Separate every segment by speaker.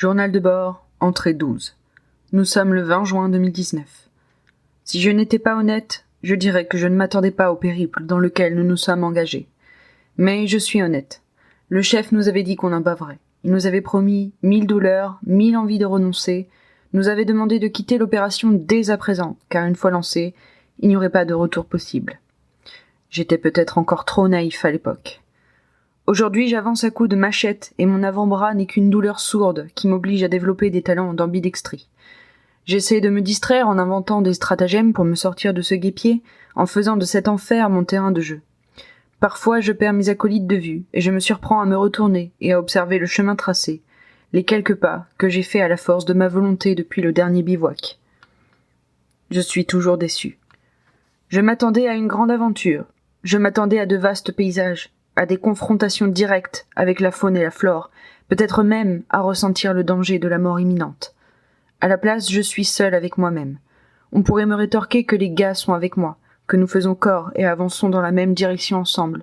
Speaker 1: Journal de bord, entrée 12. Nous sommes le 20 juin 2019. Si je n'étais pas honnête, je dirais que je ne m'attendais pas au périple dans lequel nous nous sommes engagés. Mais je suis honnête. Le chef nous avait dit qu'on en bavrait. Il nous avait promis 1000 douleurs, 1000 envies de renoncer, nous avait demandé de quitter l'opération dès à présent, car une fois lancée, il n'y aurait pas de retour possible. J'étais peut-être encore trop naïf à l'époque. Aujourd'hui, j'avance à coups de machette et mon avant-bras n'est qu'une douleur sourde qui m'oblige à développer des talents d'ambidextrie. J'essaie de me distraire en inventant des stratagèmes pour me sortir de ce guêpier, en faisant de cet enfer mon terrain de jeu. Parfois, je perds mes acolytes de vue et je me surprends à me retourner et à observer le chemin tracé, les quelques pas que j'ai faits à la force de ma volonté depuis le dernier bivouac. Je suis toujours déçu. Je m'attendais à une grande aventure, je m'attendais à de vastes paysages, à des confrontations directes avec la faune et la flore, peut-être même à ressentir le danger de la mort imminente. À la place, je suis seul avec moi-même. On pourrait me rétorquer que les gars sont avec moi, que nous faisons corps et avançons dans la même direction ensemble.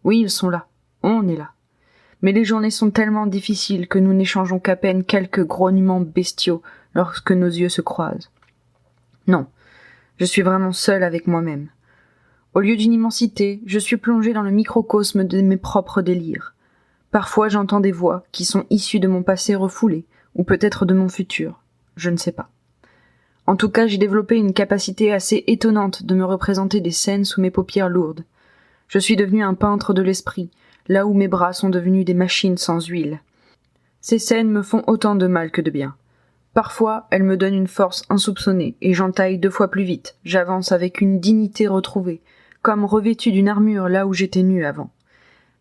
Speaker 1: Oui, ils sont là. On est là. Mais les journées sont tellement difficiles que nous n'échangeons qu'à peine quelques grognements bestiaux lorsque nos yeux se croisent. Non, je suis vraiment seul avec moi-même. Au lieu d'une immensité, je suis plongé dans le microcosme de mes propres délires. Parfois j'entends des voix qui sont issues de mon passé refoulé, ou peut-être de mon futur. Je ne sais pas. En tout cas, j'ai développé une capacité assez étonnante de me représenter des scènes sous mes paupières lourdes. Je suis devenu un peintre de l'esprit, là où mes bras sont devenus des machines sans huile. Ces scènes me font autant de mal que de bien. Parfois, elles me donnent une force insoupçonnée, et j'entaille 2 fois plus vite. J'avance avec une dignité retrouvée, comme revêtu d'une armure là où j'étais nu avant.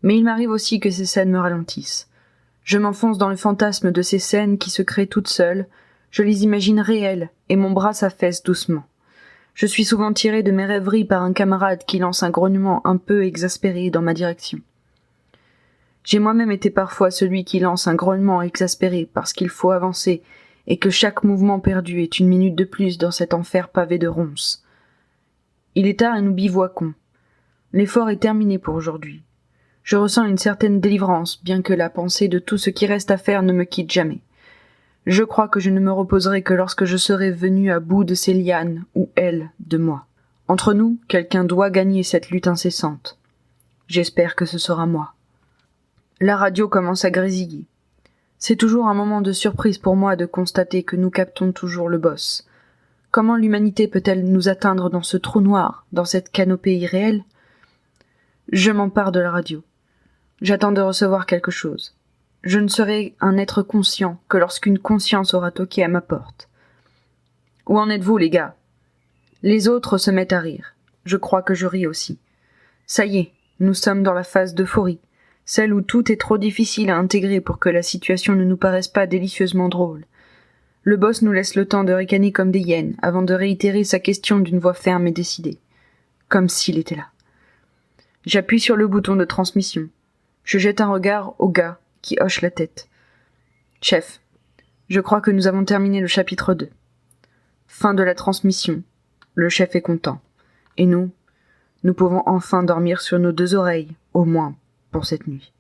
Speaker 1: Mais il m'arrive aussi que ces scènes me ralentissent. Je m'enfonce dans le fantasme de ces scènes qui se créent toutes seules, je les imagine réelles, et mon bras s'affaisse doucement. Je suis souvent tiré de mes rêveries par un camarade qui lance un grognement un peu exaspéré dans ma direction. J'ai moi-même été parfois celui qui lance un grognement exaspéré parce qu'il faut avancer, et que chaque mouvement perdu est une minute de plus dans cet enfer pavé de ronces. Il est tard et nous bivouaquons. L'effort est terminé pour aujourd'hui. Je ressens une certaine délivrance, bien que la pensée de tout ce qui reste à faire ne me quitte jamais. Je crois que je ne me reposerai que lorsque je serai venu à bout de ces lianes, ou elle, de moi. Entre nous, quelqu'un doit gagner cette lutte incessante. J'espère que ce sera moi. La radio commence à grésiller. C'est toujours un moment de surprise pour moi de constater que nous captons toujours le boss. Comment l'humanité peut-elle nous atteindre dans ce trou noir, dans cette canopée irréelle ? Je m'empare de la radio. J'attends de recevoir quelque chose. Je ne serai un être conscient que lorsqu'une conscience aura toqué à ma porte. Où en êtes-vous, les gars ? Les autres se mettent à rire. Je crois que je ris aussi. Ça y est, nous sommes dans la phase d'euphorie, celle où tout est trop difficile à intégrer pour que la situation ne nous paraisse pas délicieusement drôle. Le boss nous laisse le temps de ricaner comme des hyènes avant de réitérer sa question d'une voix ferme et décidée. Comme s'il était là. J'appuie sur le bouton de transmission. Je jette un regard au gars qui hoche la tête. Chef, je crois que nous avons terminé le chapitre 2. Fin de la transmission. Le chef est content. Et nous pouvons enfin dormir sur nos 2 oreilles, au moins, pour cette nuit.